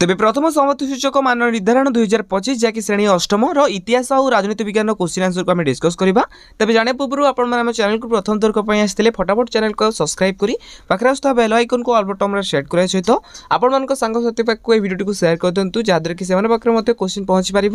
तेबे प्रथम समवर्ती सूचक मान निर्धारण 2025 जहाँकि श्रेणी अष्टम इतिहास और राजनीति विज्ञान क्वेश्चन आंसर को आम डिस्कस करवा। तेज जाने पूर्व आप चैनल को प्रथम थर आसते फटाफट चैनल को सब्सक्राइब करी पाखे आसुवा बेल आइकन को ऑल बटन सेट करने सहित आपण सांगसाथी पाखक भिडियो को शेयर कर दिंतु जहाँद्वारा कि क्वेश्चन पहुंची पार।